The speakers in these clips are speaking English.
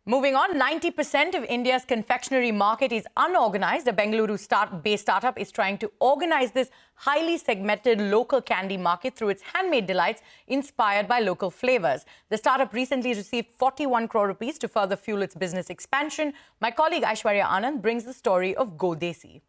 Moving on, 90% of India's confectionery market is unorganized. A Bengaluru-based startup is trying to organize this highly segmented local candy market through its handmade delights inspired by local flavors. The startup recently received 41 crore rupees to further fuel its business expansion. My colleague Aishwarya Anand brings the story of Desi.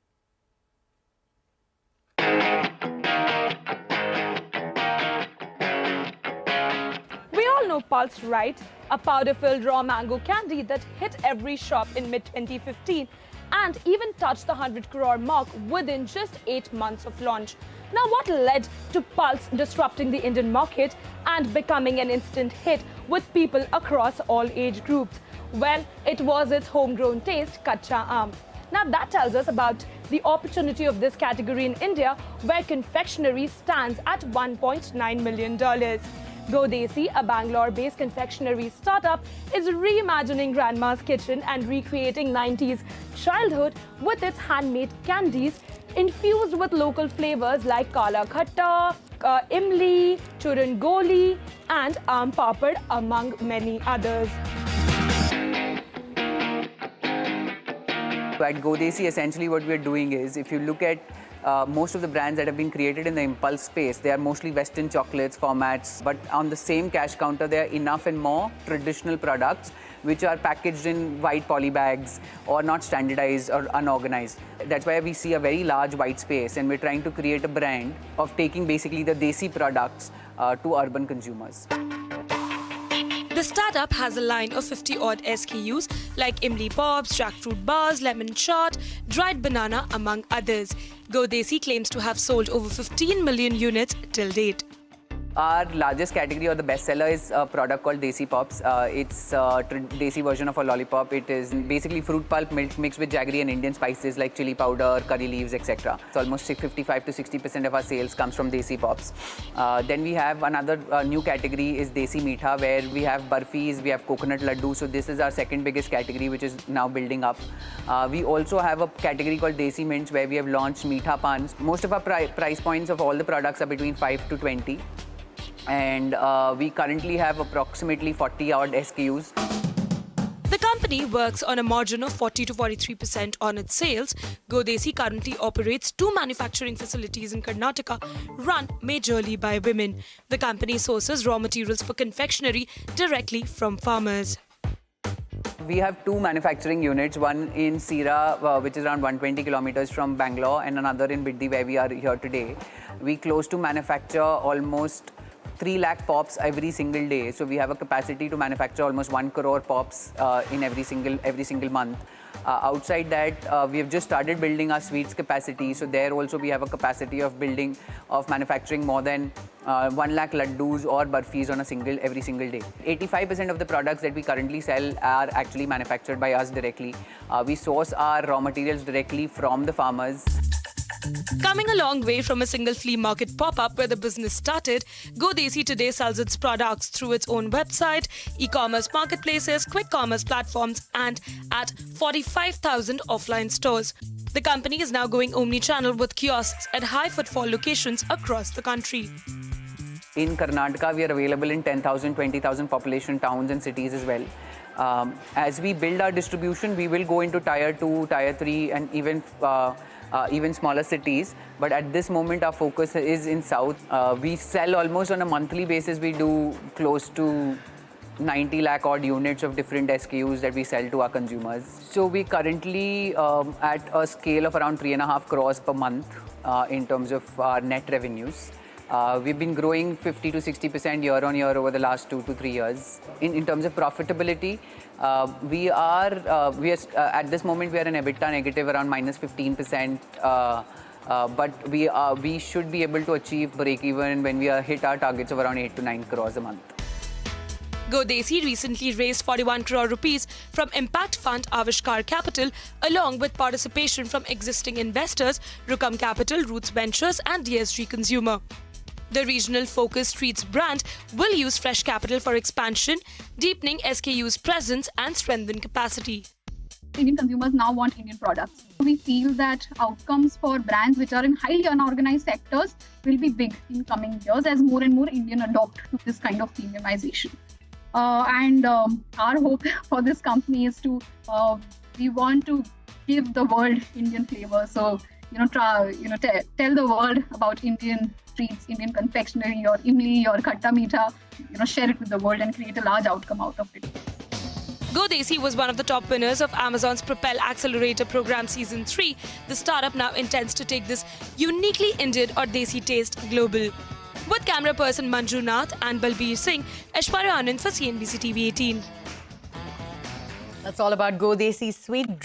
We all know Pulse, right? A powder-filled raw mango candy that hit every shop in mid-2015 and even touched the 100 crore mark within just 8 months of launch. Now, what led to Pulse disrupting the Indian market and becoming an instant hit with people across all age groups? Well, it was its homegrown taste, Kacha Aam. Now, that tells us about the opportunity of this category in India, where confectionery stands at $1.9 million. Desi, a Bangalore-based confectionery startup, is reimagining grandma's kitchen and recreating 90s childhood with its handmade candies infused with local flavors like kala khatta, imli, churangoli and aam papad, among many others. At Desi, essentially what we're doing is, if you look at most of the brands that have been created in the impulse space, they are mostly Western chocolates formats, but on the same cash counter, there are enough and more traditional products which are packaged in white poly bags or not standardized or unorganized. That's why we see a very large white space, and we're trying to create a brand of taking basically the Desi products to urban consumers. The startup has a line of 50-odd SKUs like imli pops, jackfruit bars, lemon chaat, dried banana, among others. Desi claims to have sold over 15 million units till date. Our largest category, or the bestseller, is a product called Desi Pops. It's a Desi version of a lollipop. It is basically fruit pulp mixed with jaggery and Indian spices like chili powder, curry leaves, etc. So almost 55 to 60% of our sales comes from Desi Pops. Then we have another new category is Desi Meetha, where we have barfis, we have coconut laddoos. So this is our second biggest category, which is now building up. We also have a category called Desi Mints, where we have launched Meetha Pans. Most of our price points of all the products are between 5 to 20. And we currently have approximately 40-odd SKUs. The company works on a margin of 40 to 43% on its sales. Desi currently operates 2 manufacturing facilities in Karnataka, run majorly by women. The company sources raw materials for confectionery directly from farmers. We have 2 manufacturing units, one in Sira, which is around 120 kilometers from Bangalore, and another in Biddi, where we are here today. We close to manufacture almost 3 lakh pops every single day. So we have a capacity to manufacture almost 1 crore pops in every single month. Outside that, we have just started building our sweets capacity. So there also we have a capacity of manufacturing more than 1 lakh laddoos or barfis on every single day. 85% of the products that we currently sell are actually manufactured by us directly. We source our raw materials directly from the farmers. Coming a long way from a single flea market pop-up where the business started, Desi today sells its products through its own website, e-commerce marketplaces, quick commerce platforms, and at 45,000 offline stores. The company is now going omni-channel with kiosks at high footfall locations across the country. In Karnataka, we are available in 10,000, 20,000 population towns and cities as well. As we build our distribution, we will go into Tier 2, Tier 3, and even smaller cities. But at this moment, our focus is in South. We sell almost on a monthly basis. We do close to 90 lakh odd units of different SKUs that we sell to our consumers. So we currently at a scale of around 3.5 crores per month in terms of our net revenues. We've been growing 50 to 60% year on year over the last 2 to 3 years. In terms of profitability, we are at this moment we are an EBITDA negative around minus 15%, but we should be able to achieve break even when we hit our targets of around 8 to 9 crores a month. Desi recently raised 41 crore rupees from impact fund Avishkar Capital, along with participation from existing investors Rukam Capital, Roots Ventures and DSG Consumer. The regional focused treats brand will use fresh capital for expansion, deepening SKU's presence and strengthen capacity. Indian consumers now want Indian products. We feel that outcomes for brands which are in highly unorganized sectors will be big in coming years as more and more Indians adopt to this kind of premiumization. and our hope for this company is to we want to give the world Indian flavor. So tell the world about Indian treats, Indian confectionery, or imli, or khatta meetha. Share it with the world and create a large outcome out of it. Go Desi was one of the top winners of Amazon's Propel Accelerator Program Season 3. The startup now intends to take this uniquely Indian or Desi taste global. With camera person Manju Nath and Balbir Singh, Aishwarya Anand for CNBC-TV18. That's all about Go Desi's sweet drink.